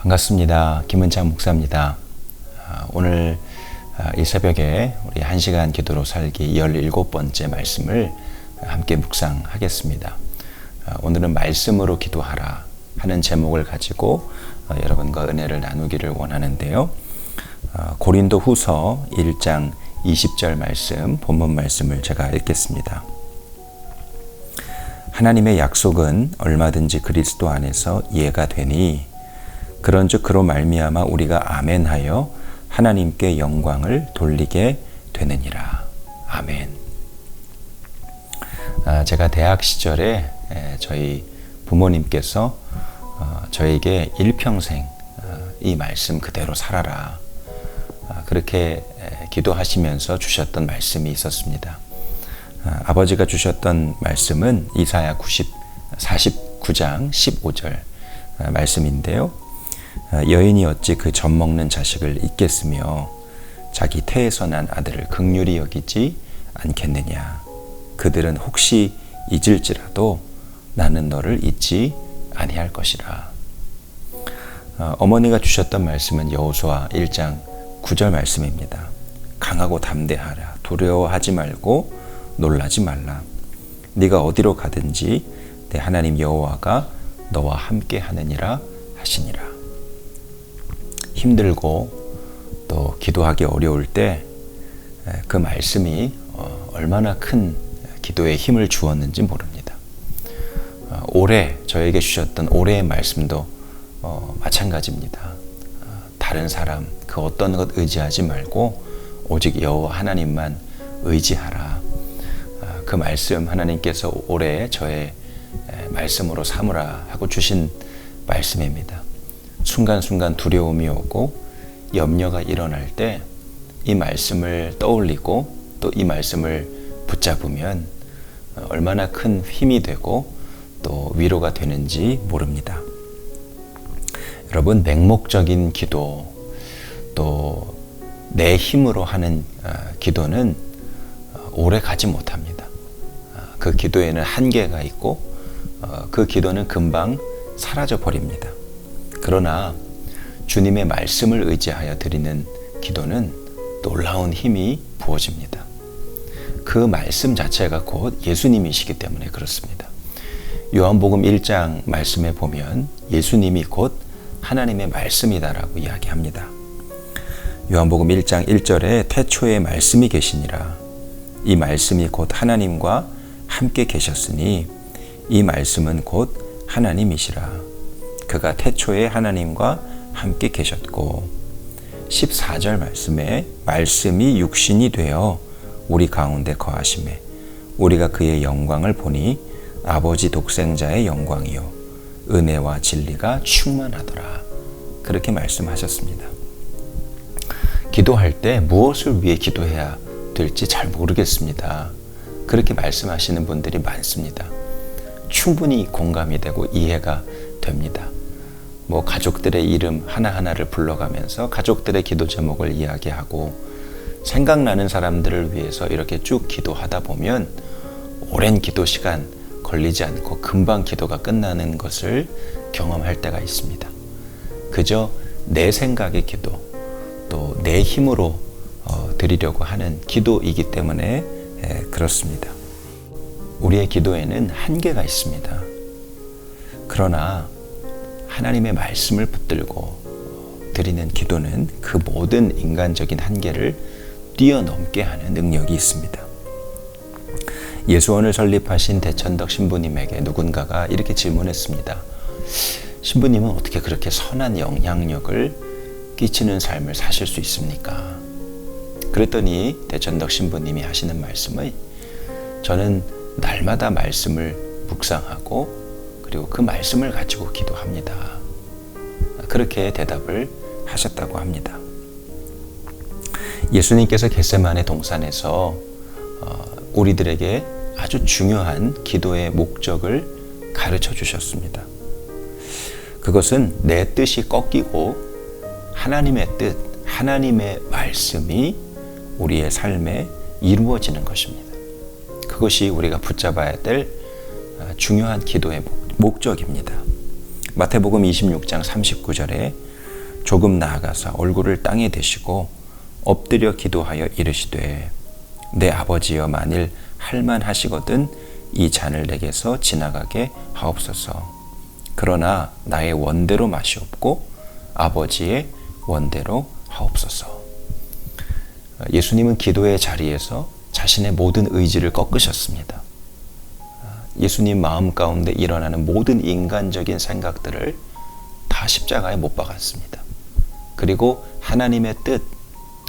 반갑습니다. 김은창 목사입니다. 오늘 이 새벽에 우리 1시간 기도로 살기 17번째 말씀을 함께 묵상하겠습니다. 오늘은 말씀으로 기도하라 하는 제목을 가지고 여러분과 은혜를 나누기를 원하는데요. 고린도 후서 1장 20절 말씀, 본문 말씀을 제가 읽겠습니다. 하나님의 약속은 얼마든지 그리스도 안에서 이해가 되니 그런즉 그로 말미암아 우리가 아멘하여 하나님께 영광을 돌리게 되느니라. 아멘. 제가 대학 시절에 저희 부모님께서 저에게 일평생 이 말씀 그대로 살아라, 그렇게 기도하시면서 주셨던 말씀이 있었습니다. 아버지가 주셨던 말씀은 이사야 49장 15절 말씀인데요. 여인이 어찌 그 젖먹는 자식을 잊겠으며 자기 태에서 난 아들을 긍휼히 여기지 않겠느냐. 그들은 혹시 잊을지라도 나는 너를 잊지 아니할 것이라. 어머니가 주셨던 말씀은 여호수아 1장 9절 말씀입니다. 강하고 담대하라. 두려워하지 말고 놀라지 말라. 네가 어디로 가든지 내 하나님 여호와가 너와 함께 하느니라 하시니라. 힘들고 또 기도하기 어려울 때 그 말씀이 얼마나 큰 기도에 힘을 주었는지 모릅니다. 올해 저에게 주셨던 올해의 말씀도 마찬가지입니다. 다른 사람 그 어떤 것 의지하지 말고 오직 여호와 하나님만 의지하라. 그 말씀 하나님께서 올해 저의 말씀으로 삼으라 하고 주신 말씀입니다. 순간순간 두려움이 오고 염려가 일어날 때 이 말씀을 떠올리고 또 이 말씀을 붙잡으면 얼마나 큰 힘이 되고 또 위로가 되는지 모릅니다. 여러분, 맹목적인 기도, 또 내 힘으로 하는 기도는 오래 가지 못합니다. 그 기도에는 한계가 있고 그 기도는 금방 사라져 버립니다. 그러나 주님의 말씀을 의지하여 드리는 기도는 놀라운 힘이 부어집니다. 그 말씀 자체가 곧 예수님이시기 때문에 그렇습니다. 요한복음 1장 말씀에 보면 예수님이 곧 하나님의 말씀이다라고 이야기합니다. 요한복음 1장 1절에 태초에 말씀이 계시니라. 이 말씀이 곧 하나님과 함께 계셨으니 이 말씀은 곧 하나님이시라. 그가 태초에 하나님과 함께 계셨고, 14절 말씀에 말씀이 육신이 되어 우리 가운데 거하심에 우리가 그의 영광을 보니 아버지 독생자의 영광이요 은혜와 진리가 충만하더라. 그렇게 말씀하셨습니다. 기도할 때 무엇을 위해 기도해야 될지 잘 모르겠습니다. 그렇게 말씀하시는 분들이 많습니다. 충분히 공감이 되고 이해가 됩니다. 가족들의 이름 하나하나를 불러가면서 가족들의 기도 제목을 이야기하고 생각나는 사람들을 위해서 이렇게 쭉 기도하다 보면 오랜 기도 시간 걸리지 않고 금방 기도가 끝나는 것을 경험할 때가 있습니다. 그저 내 생각의 기도, 또 내 힘으로 드리려고 하는 기도이기 때문에 그렇습니다. 우리의 기도에는 한계가 있습니다. 그러나 하나님의 말씀을 붙들고 드리는 기도는 그 모든 인간적인 한계를 뛰어넘게 하는 능력이 있습니다. 예수원을 설립하신 대천덕 신부님에게 누군가가 이렇게 질문했습니다. 신부님은 어떻게 그렇게 선한 영향력을 끼치는 삶을 사실 수 있습니까? 그랬더니 대천덕 신부님이 하시는 말씀은, 저는 날마다 말씀을 묵상하고 그리고 그 말씀을 가지고 기도합니다. 그렇게 대답을 하셨다고 합니다. 예수님께서 겟세마네 동산에서 우리들에게 아주 중요한 기도의 목적을 가르쳐 주셨습니다. 그것은 내 뜻이 꺾이고 하나님의 뜻, 하나님의 말씀이 우리의 삶에 이루어지는 것입니다. 그것이 우리가 붙잡아야 될 중요한 기도의 목적입니다. 마태복음 26장 39절에 조금 나아가서 얼굴을 땅에 대시고 엎드려 기도하여 이르시되 내 아버지여 만일 할만하시거든 이 잔을 내게서 지나가게 하옵소서. 그러나 나의 원대로 마시옵고 아버지의 원대로 하옵소서. 예수님은 기도의 자리에서 자신의 모든 의지를 꺾으셨습니다. 예수님 마음 가운데 일어나는 모든 인간적인 생각들을 다 십자가에 못 박았습니다. 그리고 하나님의 뜻,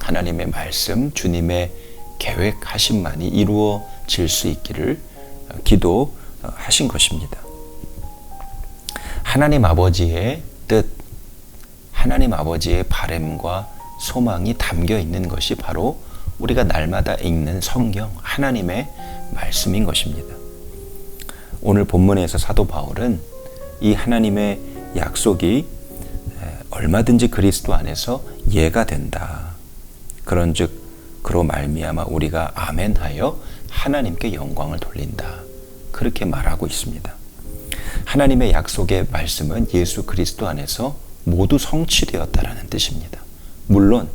하나님의 말씀, 주님의 계획하심만이 이루어질 수 있기를 기도하신 것입니다. 하나님 아버지의 뜻, 하나님 아버지의 바램과 소망이 담겨 있는 것이 바로 우리가 날마다 읽는 성경, 하나님의 말씀인 것입니다. 오늘 본문에서 사도 바울은 이 하나님의 약속이 얼마든지 그리스도 안에서 예가 된다. 그런즉 그로 말미암아 우리가 아멘하여 하나님께 영광을 돌린다. 그렇게 말하고 있습니다. 하나님의 약속의 말씀은 예수 그리스도 안에서 모두 성취되었다라는 뜻입니다. 물론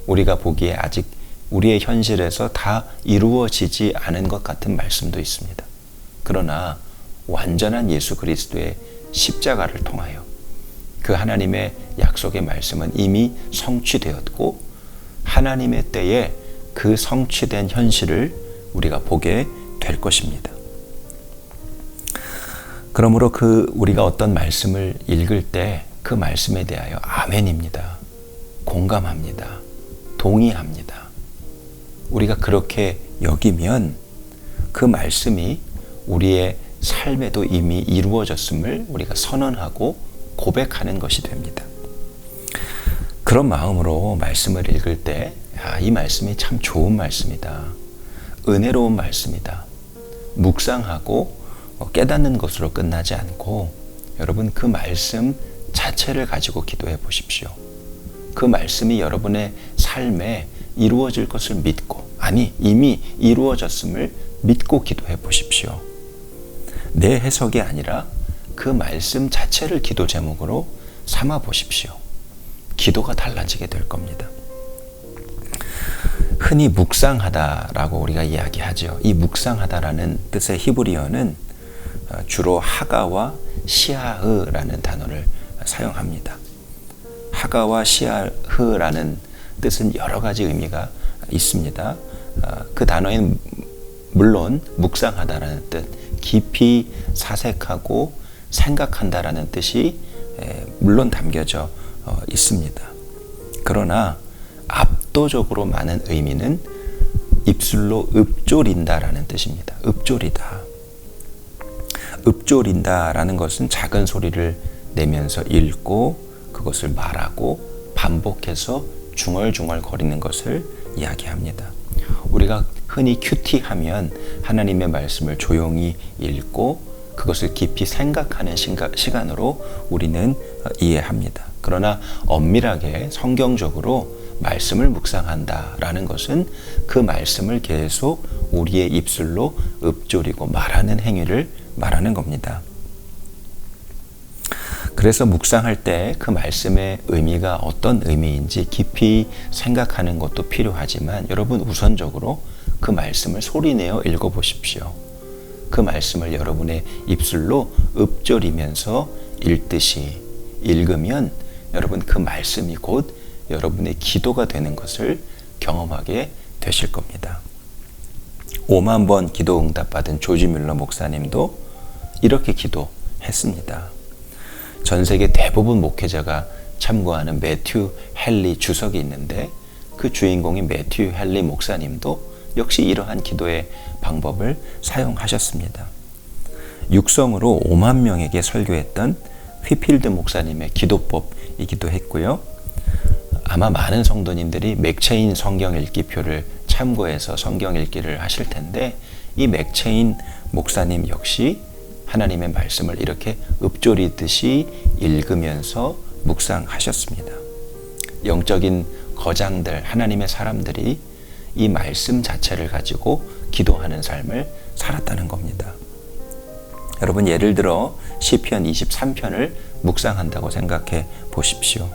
우리가 보기에 아직 우리의 현실에서 다 이루어지지 않은 것 같은 말씀도 있습니다. 그러나 완전한 예수 그리스도의 십자가를 통하여 그 하나님의 약속의 말씀은 이미 성취되었고 하나님의 때에 그 성취된 현실을 우리가 보게 될 것입니다. 그러므로 우리가 어떤 말씀을 읽을 때 그 말씀에 대하여 아멘입니다. 공감합니다. 동의합니다. 우리가 그렇게 여기면 그 말씀이 우리의 삶에도 이미 이루어졌음을 우리가 선언하고 고백하는 것이 됩니다. 그런 마음으로 말씀을 읽을 때 이 말씀이 참 좋은 말씀이다. 은혜로운 말씀이다. 묵상하고 깨닫는 것으로 끝나지 않고 여러분 그 말씀 자체를 가지고 기도해 보십시오. 그 말씀이 여러분의 삶에 이루어질 것을 믿고 이미 이루어졌음을 믿고 기도해 보십시오. 내 해석이 아니라 그 말씀 자체를 기도 제목으로 삼아 보십시오. 기도가 달라지게 될 겁니다. 흔히 묵상하다라고 우리가 이야기하죠. 이 묵상하다라는 뜻의 히브리어는 주로 하가와 시아흐라는 단어를 사용합니다. 하가와 시아흐라는 뜻은 여러 가지 의미가 있습니다. 그 단어에는 물론 묵상하다라는 뜻, 깊이 사색하고 생각한다라는 뜻이 물론 담겨져 있습니다. 그러나 압도적으로 많은 의미는 입술로 읊조린다라는 뜻입니다. 읊조리다. 읊조린다라는 것은 작은 소리를 내면서 읽고 그것을 말하고 반복해서 중얼중얼 거리는 것을 이야기합니다. 우리가 흔히 큐티하면 하나님의 말씀을 조용히 읽고 그것을 깊이 생각하는 시간으로 우리는 이해합니다. 그러나 엄밀하게 성경적으로 말씀을 묵상한다라는 것은 그 말씀을 계속 우리의 입술로 읊조리고 말하는 행위를 말하는 겁니다. 그래서 묵상할 때 그 말씀의 의미가 어떤 의미인지 깊이 생각하는 것도 필요하지만 여러분 우선적으로 그 말씀을 소리내어 읽어보십시오. 그 말씀을 여러분의 입술로 읊조리면서 읽듯이 읽으면 여러분 그 말씀이 곧 여러분의 기도가 되는 것을 경험하게 되실 겁니다. 5만 번 기도 응답받은 조지 뮬러 목사님도 이렇게 기도했습니다. 전 세계 대부분 목회자가 참고하는 매튜 헨리 주석이 있는데 그 주인공인 매튜 헨리 목사님도 역시 이러한 기도의 방법을 사용하셨습니다. 육성으로 5만 명에게 설교했던 휘필드 목사님의 기도법이기도 했고요. 아마 많은 성도님들이 맥체인 성경 읽기표를 참고해서 성경 읽기를 하실 텐데 이 맥체인 목사님 역시 하나님의 말씀을 이렇게 읊조리듯이 읽으면서 묵상하셨습니다. 영적인 거장들, 하나님의 사람들이 이 말씀 자체를 가지고 기도하는 삶을 살았다는 겁니다. 여러분 예를 들어 시편 23편을 묵상한다고 생각해 보십시오.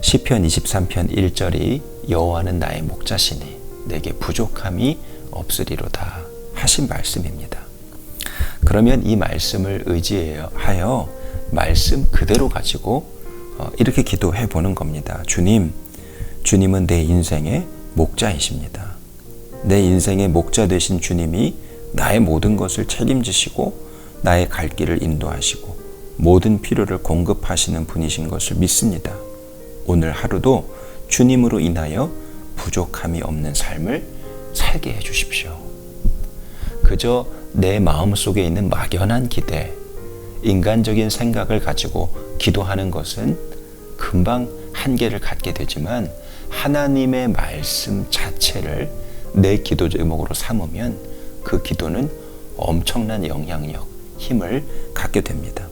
시편 23편 1절이 여호와는 나의 목자시니 내게 부족함이 없으리로다 하신 말씀입니다. 그러면 이 말씀을 의지하여 말씀 그대로 가지고 이렇게 기도해 보는 겁니다. 주님은 내 인생의 목자이십니다. 내 인생의 목자 되신 주님이 나의 모든 것을 책임지시고 나의 갈 길을 인도하시고 모든 필요를 공급하시는 분이신 것을 믿습니다. 오늘 하루도 주님으로 인하여 부족함이 없는 삶을 살게 해 주십시오. 그저 내 마음속에 있는 막연한 기대, 인간적인 생각을 가지고 기도하는 것은 금방 한계를 갖게 되지만 하나님의 말씀 자체를 내 기도 제목으로 삼으면 그 기도는 엄청난 영향력, 힘을 갖게 됩니다.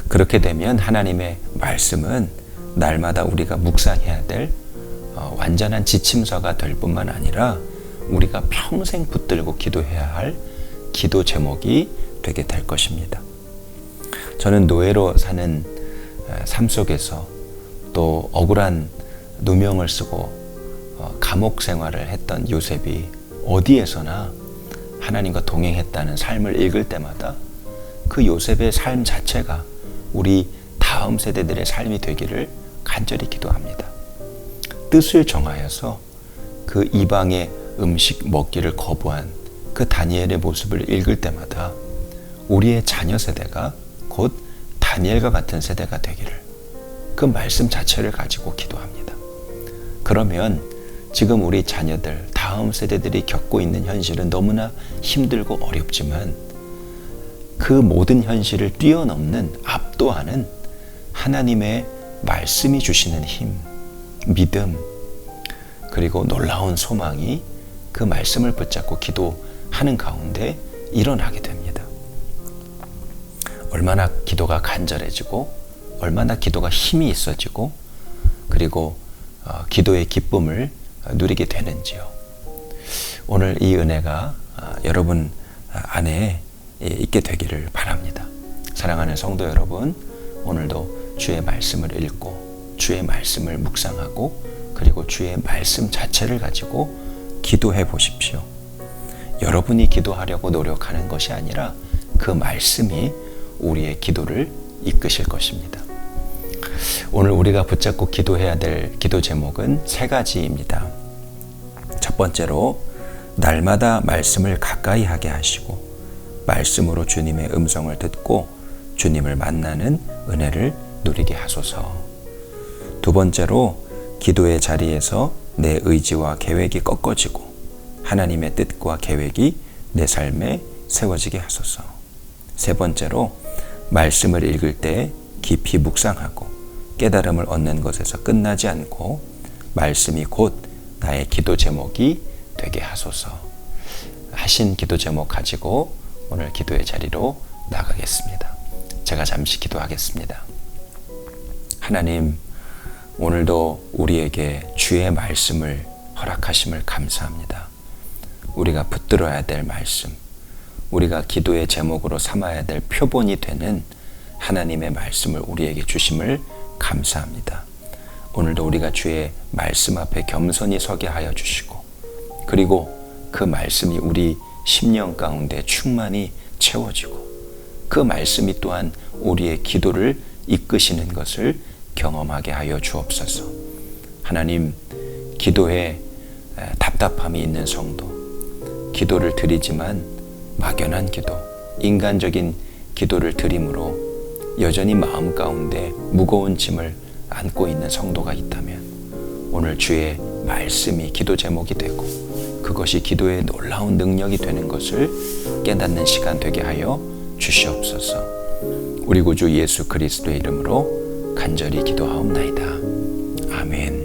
그렇게 되면 하나님의 말씀은 날마다 우리가 묵상해야 될 완전한 지침서가 될 뿐만 아니라 우리가 평생 붙들고 기도해야 할 기도 제목이 되게 될 것입니다. 저는 노예로 사는 삶 속에서 또 억울한 누명을 쓰고 감옥 생활을 했던 요셉이 어디에서나 하나님과 동행했다는 삶을 읽을 때마다 그 요셉의 삶 자체가 우리 다음 세대들의 삶이 되기를 간절히 기도합니다. 뜻을 정하여서 그 이방의 음식 먹기를 거부한 그 다니엘의 모습을 읽을 때마다 우리의 자녀 세대가 곧 다니엘과 같은 세대가 되기를 그 말씀 자체를 가지고 기도합니다. 그러면 지금 우리 자녀들, 다음 세대들이 겪고 있는 현실은 너무나 힘들고 어렵지만 그 모든 현실을 뛰어넘는 압도하는 하나님의 말씀이 주시는 힘, 믿음, 그리고 놀라운 소망이 그 말씀을 붙잡고 기도하는 가운데 일어나게 됩니다. 얼마나 기도가 간절해지고 얼마나 기도가 힘이 있어지고 그리고 기도의 기쁨을 누리게 되는지요. 오늘 이 은혜가 여러분 안에 있게 되기를 바랍니다. 사랑하는 성도 여러분, 오늘도 주의 말씀을 읽고 주의 말씀을 묵상하고 그리고 주의 말씀 자체를 가지고 기도해 보십시오. 여러분이 기도하려고 노력하는 것이 아니라 그 말씀이 우리의 기도를 이끄실 것입니다. 오늘 우리가 붙잡고 기도해야 될 기도 제목은 세 가지입니다. 첫 번째로 날마다 말씀을 가까이 하게 하시고 말씀으로 주님의 음성을 듣고 주님을 만나는 은혜를 누리게 하소서. 두 번째로 기도의 자리에서 내 의지와 계획이 꺾어지고 하나님의 뜻과 계획이 내 삶에 세워지게 하소서. 세 번째로 말씀을 읽을 때 깊이 묵상하고 깨달음을 얻는 것에서 끝나지 않고 말씀이 곧 나의 기도 제목이 되게 하소서 하신 기도 제목 가지고 오늘 기도의 자리로 나가겠습니다. 제가 잠시 기도하겠습니다. 하나님, 오늘도 우리에게 주의 말씀을 허락하심을 감사합니다. 우리가 붙들어야 될 말씀, 우리가 기도의 제목으로 삼아야 될 표본이 되는 하나님의 말씀을 우리에게 주심을 감사합니다. 오늘도 우리가 주의 말씀 앞에 겸손히 서게 하여 주시고 그리고 그 말씀이 우리 심령 가운데 충만히 채워지고 그 말씀이 또한 우리의 기도를 이끄시는 것을 경험하게 하여 주옵소서. 하나님, 기도에 답답함이 있는 성도, 기도를 드리지만 막연한 기도, 인간적인 기도를 드림으로 여전히 마음 가운데 무거운 짐을 안고 있는 성도가 있다면 오늘 주의 말씀이 기도 제목이 되고 그것이 기도의 놀라운 능력이 되는 것을 깨닫는 시간 되게 하여 주시옵소서. 우리 구주 예수 그리스도의 이름으로 간절히 기도하옵나이다. 아멘.